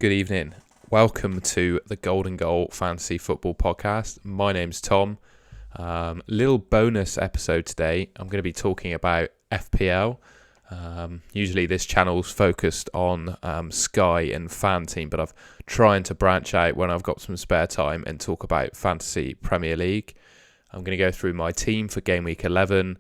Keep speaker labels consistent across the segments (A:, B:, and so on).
A: Good evening. Welcome to the Golden Goal Fantasy Football Podcast. My name's Tom. Little bonus episode today. I'm going to be talking about FPL. Usually this channel's focused on Sky and Fan Team, but I've trying to branch out when I've got some spare time and talk about Fantasy Premier League. I'm going to go through my team for Game Week 11,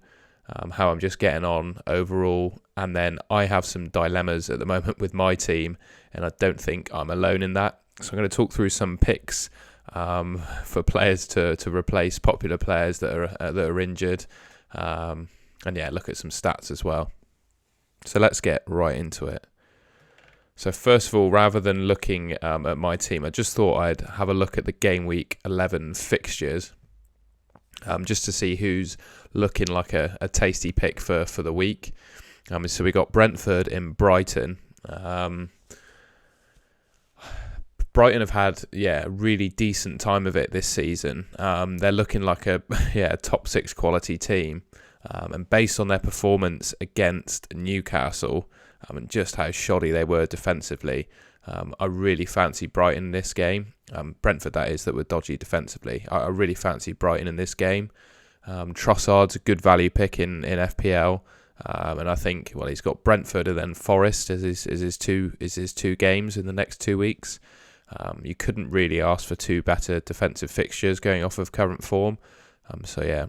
A: how I'm just getting on overall, and then I have some dilemmas at the moment with my team, and I don't think I'm alone in that. So I'm going to talk through some picks for players to replace popular players that are injured, and look at some stats as well. So let's get right into it. So first of all, rather than looking at my team, I just thought I'd have a look at the Game Week 11 fixtures, just to see who's looking like a tasty pick for the week. So we got Brentford in Brighton. Brighton have had a really decent time of it this season. They're looking like a top 6 quality team. And based on their performance against Newcastle and just how shoddy they were defensively, I really fancy Brighton in this game. Brentford, that is, that were dodgy defensively. I really fancy Brighton in this game. Trossard's a good value pick in FPL. And I think, he's got Brentford and then Forest as his two games in the next 2 weeks. You couldn't really ask for two better defensive fixtures going off of current form.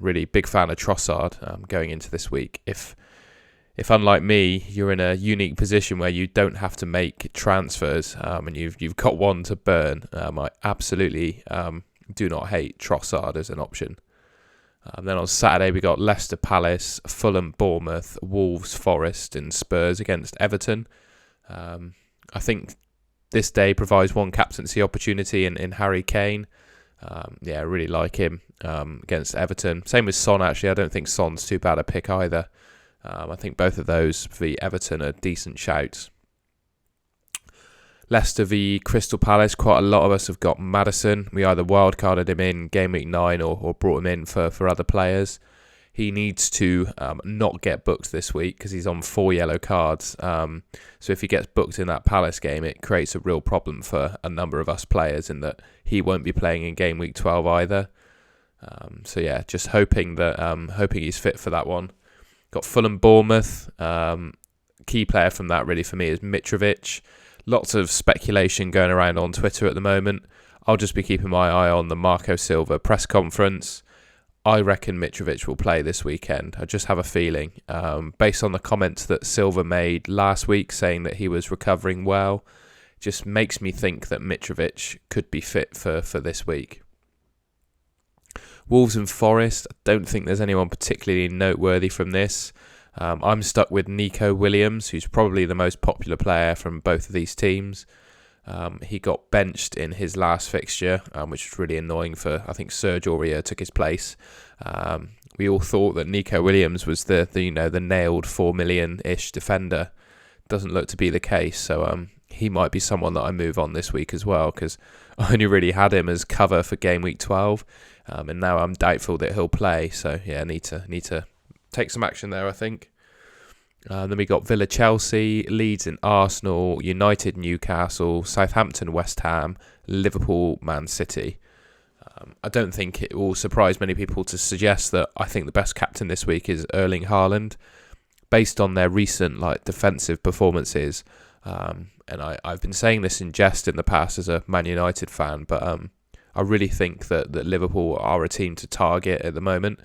A: Really big fan of Trossard going into this week. If unlike me, you're in a unique position where you don't have to make transfers and you've got one to burn, I absolutely do not hate Trossard as an option. Then on Saturday we got Leicester Palace, Fulham, Bournemouth, Wolves, Forest and Spurs against Everton. I think this day provides one captaincy opportunity in Harry Kane. I really like him against Everton. Same with Son, actually. I don't think Son's too bad a pick either. I think both of those for Everton are decent shouts. Leicester v Crystal Palace. Quite a lot of us have got Maddison. We either wildcarded him in Game Week 9 or brought him in for other players. He needs to not get booked this week because he's on 4 yellow cards. So if he gets booked in that Palace game, it creates a real problem for a number of us players in that he won't be playing in Game Week 12 either. Just hoping he's fit for that one. Got Fulham Bournemouth. Key player from that really for me is Mitrovic. Lots of speculation going around on Twitter at the moment. I'll just be keeping my eye on the Marco Silva press conference. I reckon Mitrovic will play this weekend. I just have a feeling. Based on the comments that Silva made last week saying that he was recovering well, just makes me think that Mitrovic could be fit for this week. Wolves and Forest, I don't think there's anyone particularly noteworthy from this. I'm stuck with Nico Williams, who's probably the most popular player from both of these teams. He got benched in his last fixture, which was really annoying for, I think Serge Aurier took his place. We all thought that Nico Williams was the nailed 4 million-ish defender. Doesn't look to be the case, so he might be someone that I move on this week as well, because I only really had him as cover for Game Week 12, and now I'm doubtful that he'll play. So need to take some action there, I think. Then we got Villa Chelsea, Leeds and Arsenal, United Newcastle, Southampton West Ham, Liverpool Man City. I don't think it will surprise many people to suggest that I think the best captain this week is Erling Haaland, based on their recent defensive performances. And I've been saying this in jest in the past as a Man United fan, but I really think that Liverpool are a team to target at the moment.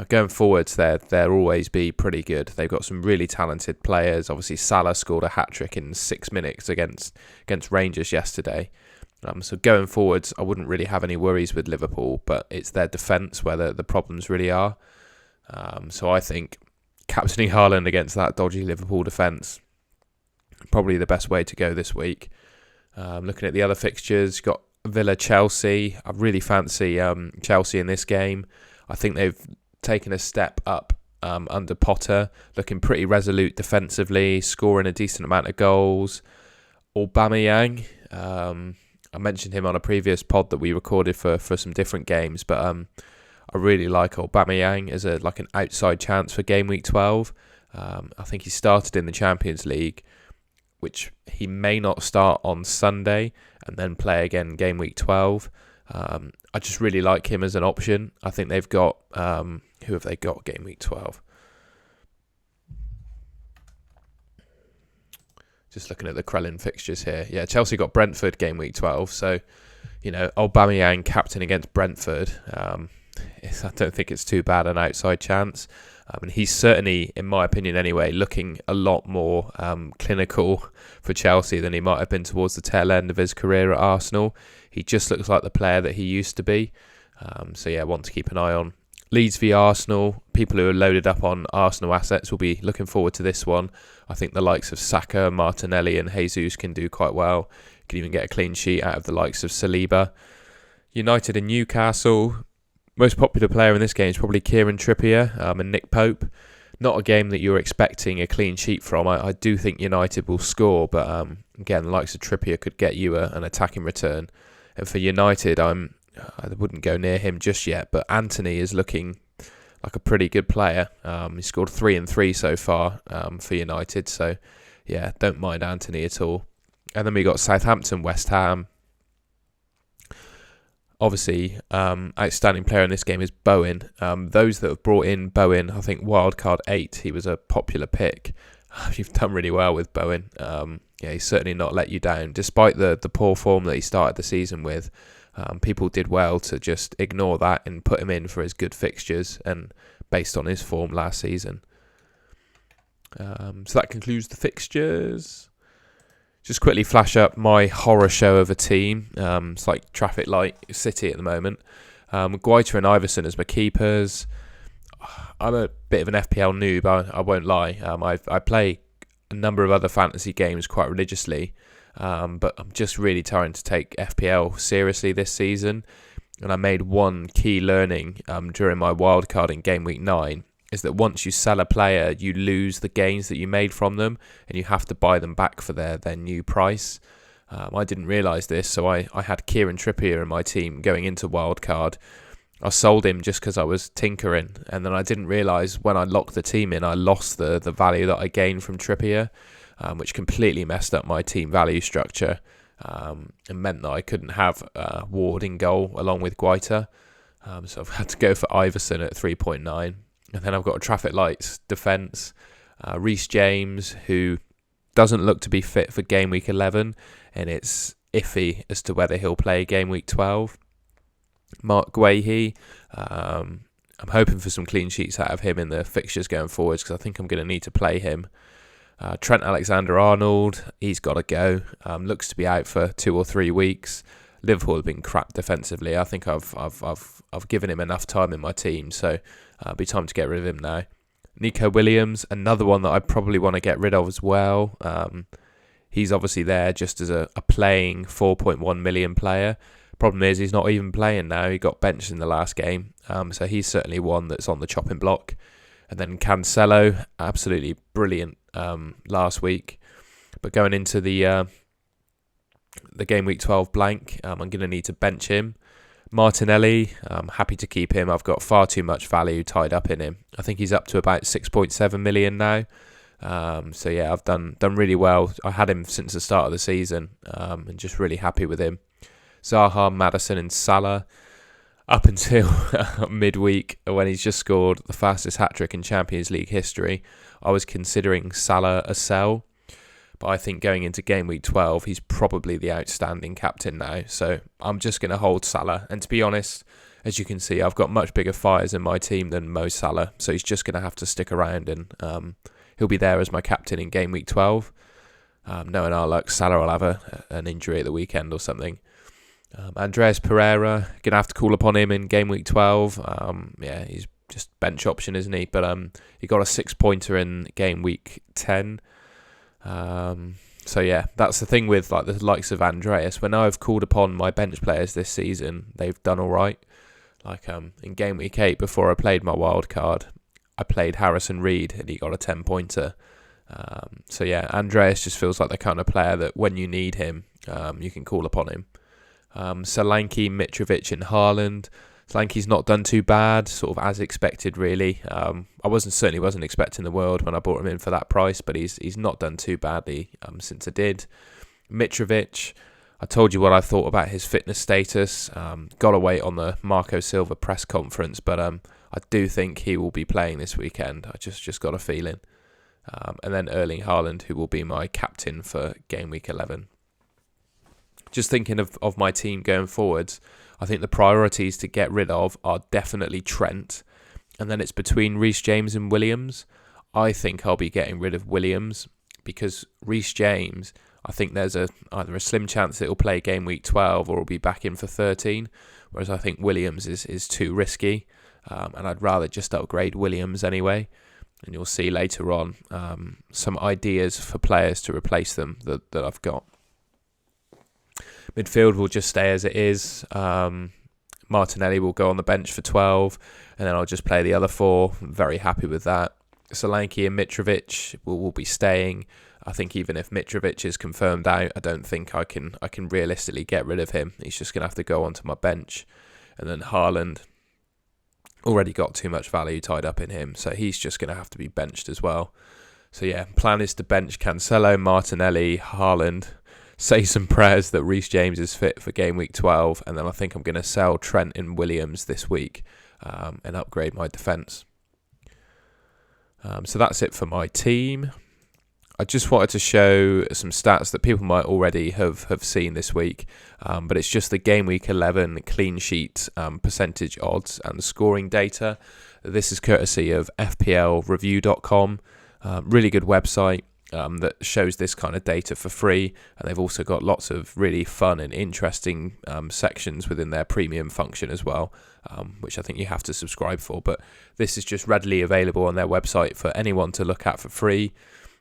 A: Going forwards, they'll always be pretty good. They've got some really talented players. Obviously, Salah scored a hat-trick in 6 minutes against Rangers yesterday. So going forwards, I wouldn't really have any worries with Liverpool, but it's their defence where the problems really are. So I think captaining Haaland against that dodgy Liverpool defence, probably the best way to go this week. Looking at the other fixtures, got Villa Chelsea. I really fancy Chelsea in this game. I think they've taken a step up under Potter, looking pretty resolute defensively, scoring a decent amount of goals. Aubameyang, I mentioned him on a previous pod that we recorded for some different games, but I really like Aubameyang as an outside chance for Game Week 12. I think he started in the Champions League, which he may not start on Sunday and then play again game week 12. I just really like him as an option. I think they've got... who have they got game week 12? Just looking at the Krellin fixtures here. Yeah, Chelsea got Brentford game week 12. So, Aubameyang captain against Brentford. I don't think it's too bad an outside chance. And he's certainly, in my opinion anyway, looking a lot more clinical for Chelsea than he might have been towards the tail end of his career at Arsenal. He just looks like the player that he used to be. Want to keep an eye on. Leeds v Arsenal. People who are loaded up on Arsenal assets will be looking forward to this one. I think the likes of Saka, Martinelli and Jesus can do quite well. Can even get a clean sheet out of the likes of Saliba. United and Newcastle. Most popular player in this game is probably Kieran Trippier and Nick Pope. Not a game that you're expecting a clean sheet from. I do think United will score, but again, the likes of Trippier could get you an attacking return. And for United, I wouldn't go near him just yet, but Anthony is looking like a pretty good player. He scored 3 and 3 so far for United, so yeah, don't mind Anthony at all. And then we got Southampton, West Ham. Obviously, outstanding player in this game is Bowen. Those that have brought in Bowen, I think wildcard 8, he was a popular pick. You've done really well with Bowen. He's certainly not let you down, despite the poor form that he started the season with. People did well to just ignore that and put him in for his good fixtures and based on his form last season. So that concludes the fixtures. Just quickly flash up my horror show of a team. It's like traffic light City at the moment. Guaita and Iverson as my keepers. I'm a bit of an FPL noob, I won't lie. I play a number of other fantasy games quite religiously. But I'm just really trying to take FPL seriously this season. And I made one key learning during my wildcard in game week 9 is that once you sell a player, you lose the gains that you made from them and you have to buy them back for their new price. I didn't realise this, so I had Kieran Trippier in my team going into wildcard. I sold him just because I was tinkering, and then I didn't realise when I locked the team in, I lost the value that I gained from Trippier. Which completely messed up my team value structure and meant that I couldn't have Ward in goal along with Guaita. So I've had to go for Iverson at 3.9. And then I've got a traffic lights defence. Reece James, who doesn't look to be fit for game week 11, and it's iffy as to whether he'll play game week 12. Mark Guehi, I'm hoping for some clean sheets out of him in the fixtures going forwards because I think I'm going to need to play him. Trent Alexander-Arnold, he's got to go. Looks to be out for 2 or 3 weeks. Liverpool have been crap defensively. I think I've given him enough time in my team, so it'll be time to get rid of him now. Nico Williams, another one that I probably want to get rid of as well. He's obviously there just as a playing 4.1 million player. Problem is he's not even playing now. He got benched in the last game, so he's certainly one that's on the chopping block. And then Cancelo, absolutely brilliant last week. But going into the game week 12 blank, I'm going to need to bench him. Martinelli, I'm happy to keep him. I've got far too much value tied up in him. I think he's up to about 6.7 million now. So yeah, I've done really well. I had him since the start of the season and just really happy with him. Zaha, Maddison and Salah. Up until midweek, when he's just scored the fastest hat-trick in Champions League history, I was considering Salah a sell. But I think going into game week 12, he's probably the outstanding captain now. So I'm just going to hold Salah. And to be honest, as you can see, I've got much bigger fires in my team than Mo Salah. So he's just going to have to stick around and he'll be there as my captain in game week 12. Knowing our luck, Salah will have an injury at the weekend or something. Andreas Pereira, going to have to call upon him in game week 12. He's just bench option, isn't he? But he got a 6-pointer in game week 10. So yeah, that's the thing with like the likes of Andreas. When I've called upon my bench players this season, they've done all right. Like in game week 8, before I played my wild card, I played Harrison Reed and he got a 10-pointer. So yeah, Andreas just feels like the kind of player that when you need him, you can call upon him. Solanke, Mitrovic and Haaland. Solanke's not done too bad, sort of as expected, really. I certainly wasn't expecting the world when I bought him in for that price, but he's not done too badly since I did. Mitrovic, I told you what I thought about his fitness status. Got to wait on the Marco Silva press conference, but I do think he will be playing this weekend. I just got a feeling. And then Erling Haaland, who will be my captain for game week 11. Just thinking of my team going forwards, I think the priorities to get rid of are definitely Trent, and then it's between Reece James and Williams. I think I'll be getting rid of Williams because Reece James, I think there's either a slim chance it'll play game week 12 or will be back in for 13, whereas I think Williams is too risky, and I'd rather just upgrade Williams anyway. And you'll see later on some ideas for players to replace them that I've got. Midfield will just stay as it is. Martinelli will go on the bench for 12, and then I'll just play the other 4. I'm very happy with that. Solanke and Mitrovic will be staying. I think even if Mitrovic is confirmed out, I don't think I can realistically get rid of him. He's just going to have to go onto my bench. And then Haaland, already got too much value tied up in him, so he's just going to have to be benched as well. So yeah, plan is to bench Cancelo, Martinelli, Haaland, say some prayers that Reece James is fit for game week 12, and then I think I'm going to sell Trent and Williams this week and upgrade my defence. So that's it for my team. I just wanted to show some stats that people might already have seen this week, but it's just the game week 11 clean sheet percentage odds and scoring data. This is courtesy of FPLReview.com, really good website. That shows this kind of data for free, and they've also got lots of really fun and interesting sections within their premium function as well, which I think you have to subscribe for, but this is just readily available on their website for anyone to look at for free.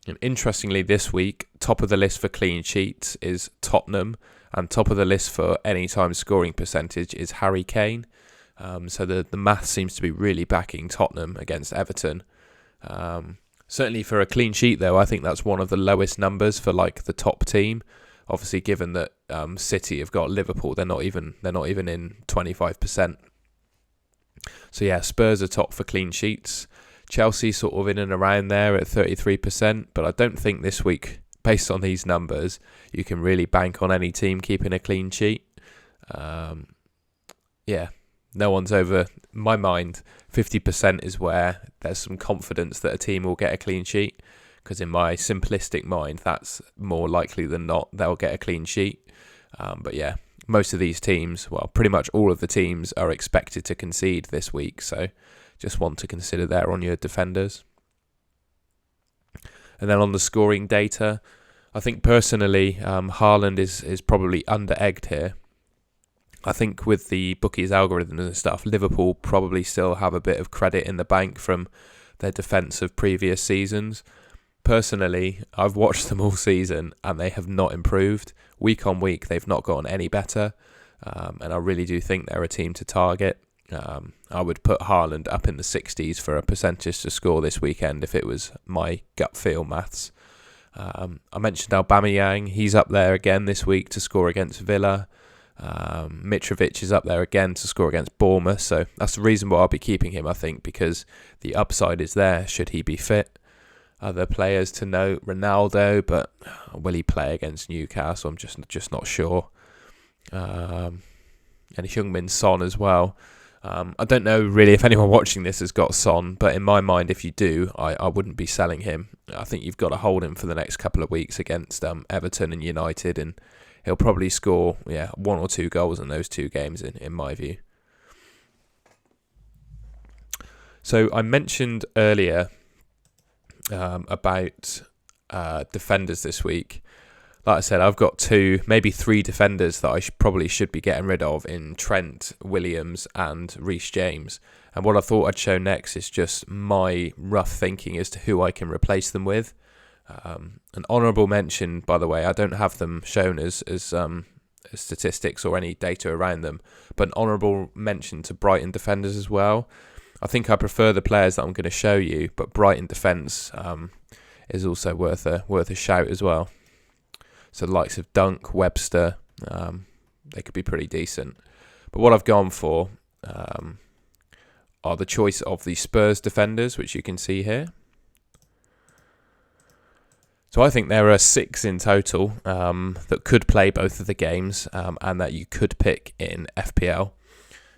A: And interestingly, this week, top of the list for clean sheets is Tottenham, and top of the list for anytime scoring percentage is Harry Kane. So the math seems to be really backing Tottenham against Everton. Certainly for a clean sheet, though, I think that's one of the lowest numbers for like the top team. Obviously, given that City have got Liverpool, they're not even in 25%. So yeah, Spurs are top for clean sheets. Chelsea sort of in and around there at 33%, but I don't think this week, based on these numbers, you can really bank on any team keeping a clean sheet. Yeah. No one's over, my mind, 50% is where there's some confidence that a team will get a clean sheet, because in my simplistic mind, that's more likely than not they'll get a clean sheet. But yeah, most of these teams, well, pretty much all of the teams are expected to concede this week, so just want to consider there on your defenders. And then on the scoring data, I think personally, Haaland is probably under-egged here. I think with the bookies algorithms and stuff, Liverpool probably still have a bit of credit in the bank from their defence of previous seasons. Personally, I've watched them all season and they have not improved. Week on week, they've not gotten any better. And I really do think they're a team to target. I would put Haaland up in the 60s for a percentage to score this weekend if it was my gut feel maths. I mentioned Aubameyang. He's up there again this week to score against Villa. Mitrovic is up there again to score against Bournemouth, so that's the reason why I'll be keeping him, I think, because the upside is there should he be fit. Other players to note, Ronaldo, but will he play against Newcastle? I'm just not sure. And Heung-min Son as well. I don't know really if anyone watching this has got Son, but in my mind, if you do, I wouldn't be selling him. I think you've got to hold him for the next couple of weeks against Everton and United, and he'll probably score 1 or 2 goals in those 2 games, in my view. So I mentioned earlier about defenders this week. Like I said, I've got 2, maybe 3 defenders that I probably should be getting rid of in Trent, Williams and Reece James. And what I thought I'd show next is just my rough thinking as to who I can replace them with. An honourable mention, by the way, I don't have them shown as statistics or any data around them, but an honourable mention to Brighton defenders as well. I think I prefer the players that I'm going to show you, but Brighton defence is also worth a shout as well. So the likes of Dunk, Webster, they could be pretty decent. But what I've gone for, are the choice of the Spurs defenders, which you can see here. So I think there are 6 in total that could play both of the games and that you could pick in FPL.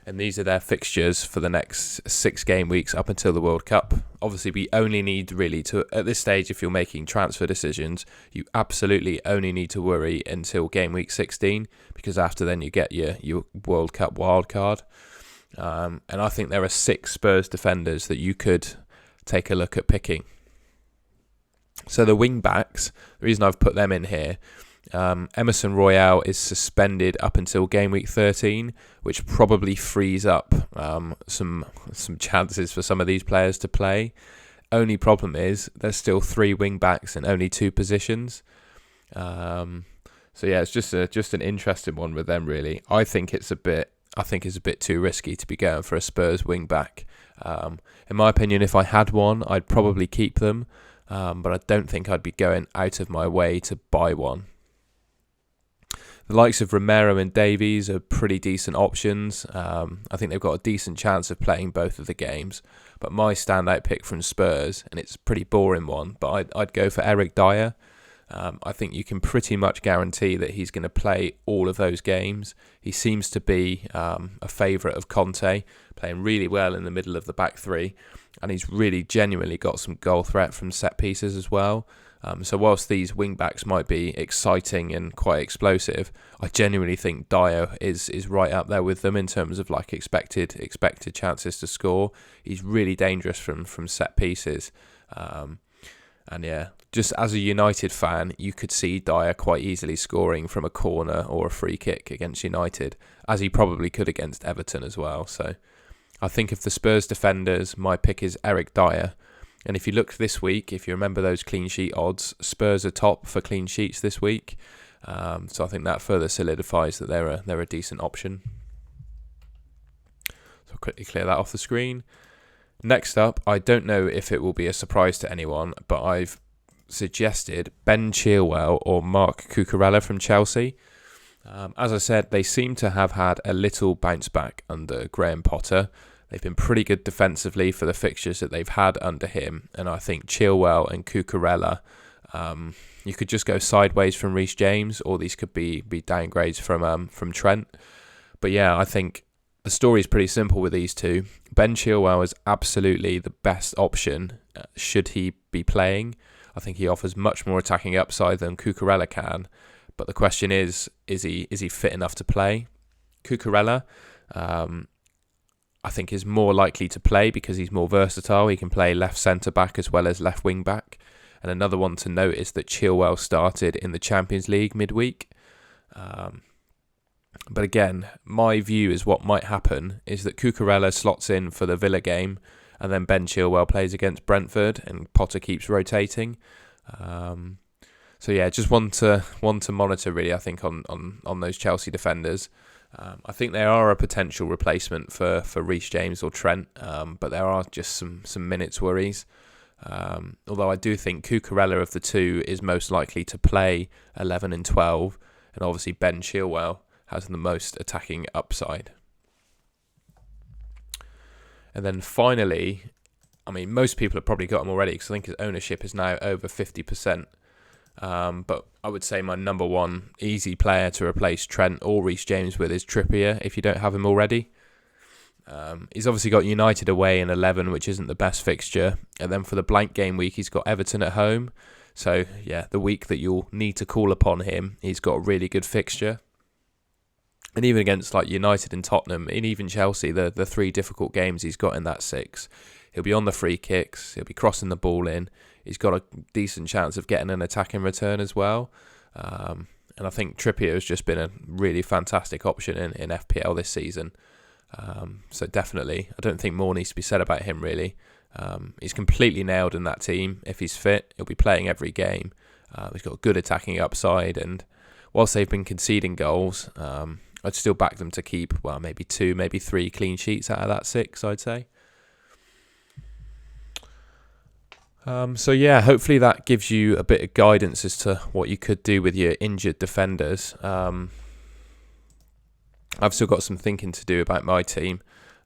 A: And these are their fixtures for the next 6 game weeks up until the World Cup. Obviously, we only need really to, at this stage, if you're making transfer decisions, you absolutely only need to worry until game week 16, because after then you get your World Cup wildcard. And I think there are 6 Spurs defenders that you could take a look at picking. So the wing backs, the reason I've put them in here, Emerson Royale is suspended up until game week 13, which probably frees up some chances for some of these players to play. Only problem is there's still 3 wing backs in only 2 positions. So yeah, it's just an interesting one with them really. I think it's a bit too risky to be going for a Spurs wing back. In my opinion, if I had one, I'd probably keep them. But I don't think I'd be going out of my way to buy one. The likes of Romero and Davies are pretty decent options. I think they've got a decent chance of playing both of the games. But my standout pick from Spurs, and it's a pretty boring one, but I'd go for Eric Dyer. I think you can pretty much guarantee that he's going to play all of those games. He seems to be a favourite of Conte, playing really well in the middle of the back three. And he's really genuinely got some goal threat from set pieces as well. So whilst these wing backs might be exciting and quite explosive, I genuinely think Dyer is right up there with them in terms of like expected chances to score. He's really dangerous from set pieces. And yeah, just as a United fan, you could see Dyer quite easily scoring from a corner or a free kick against United, as he probably could against Everton as well. So I think of the Spurs defenders, my pick is Eric Dyer. And if you look this week, if you remember those clean sheet odds, Spurs are top for clean sheets this week. So I think that further solidifies that they're a decent option. So I'll quickly clear that off the screen. Next up, I don't know if it will be a surprise to anyone, but I've suggested Ben Chilwell or Mark Cucurella from Chelsea. As I said, they seem to have had a little bounce back under Graham Potter. They've been pretty good defensively for the fixtures that they've had under him. And I think Chilwell and Cucurella, you could just go sideways from Reece James, or these could be downgrades from Trent. But yeah, I think the story is pretty simple with these two. Ben Chilwell is absolutely the best option should he be playing. I think he offers much more attacking upside than Cucurella can. But the question is he fit enough to play? Cucurella, I think is more likely to play because he's more versatile. He can play left centre-back as well as left wing-back. And another one to note is that Chilwell started in the Champions League midweek. But again, my view is what might happen is that Cucurella slots in for the Villa game and then Ben Chilwell plays against Brentford and Potter keeps rotating. So yeah, just one to monitor really, I think, on those Chelsea defenders. I think they are a potential replacement for Reece James or Trent, but there are just some minutes worries. Although I do think Cucurella of the two is most likely to play 11 and 12, and obviously Ben Chilwell has the most attacking upside. And then finally, I mean, most people have probably got him already because I think his ownership is now over 50%. But I would say my number one easy player to replace Trent or Reece James with is Trippier, if you don't have him already. He's obviously got United away in 11, which isn't the best fixture. And then for the blank game week, he's got Everton at home. So, yeah, the week that you'll need to call upon him, he's got a really good fixture. And even against like United and Tottenham, and even Chelsea, the 3 difficult games he's got in that 6, he'll be on the free kicks, he'll be crossing the ball in. He's got a decent chance of getting an attacking return as well. And I think Trippier has just been a really fantastic option in FPL this season. So definitely, I don't think more needs to be said about him really. He's completely nailed in that team. If he's fit, he'll be playing every game. He's got a good attacking upside, and whilst they've been conceding goals, I'd still back them to keep, well, maybe 2, maybe 3 clean sheets out of that 6, I'd say. So yeah, hopefully that gives you a bit of guidance as to what you could do with your injured defenders. I've still got some thinking to do about my team.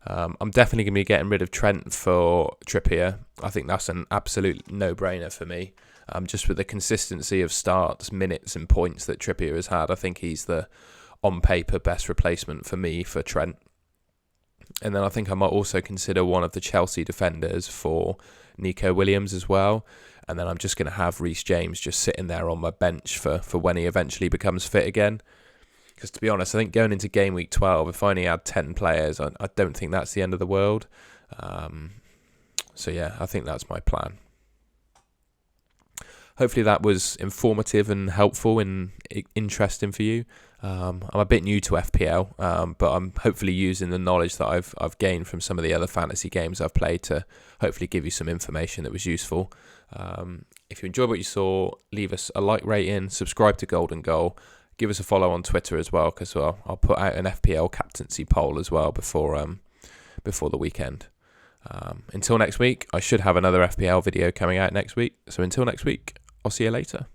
A: I'm definitely going to be getting rid of Trent for Trippier. I think that's an absolute no-brainer for me. Just with the consistency of starts, minutes and points that Trippier has had, I think he's the, on paper, best replacement for me for Trent. And then I think I might also consider one of the Chelsea defenders for Nico Williams as well. And then I'm just going to have Reece James just sitting there on my bench for when he eventually becomes fit again. Because to be honest, I think going into game week 12, if I only had 10 players, I don't think that's the end of the world. So yeah, I think that's my plan. Hopefully that was informative and helpful and interesting for you. I'm a bit new to FPL, but I'm hopefully using the knowledge that I've gained from some of the other fantasy games I've played to hopefully give you some information that was useful. If you enjoyed what you saw, leave us a like rating, subscribe to Golden Goal, give us a follow on Twitter as well, because I'll put out an FPL captaincy poll as well before the weekend. Until next week, I should have another FPL video coming out next week. So until next week, I'll see you later.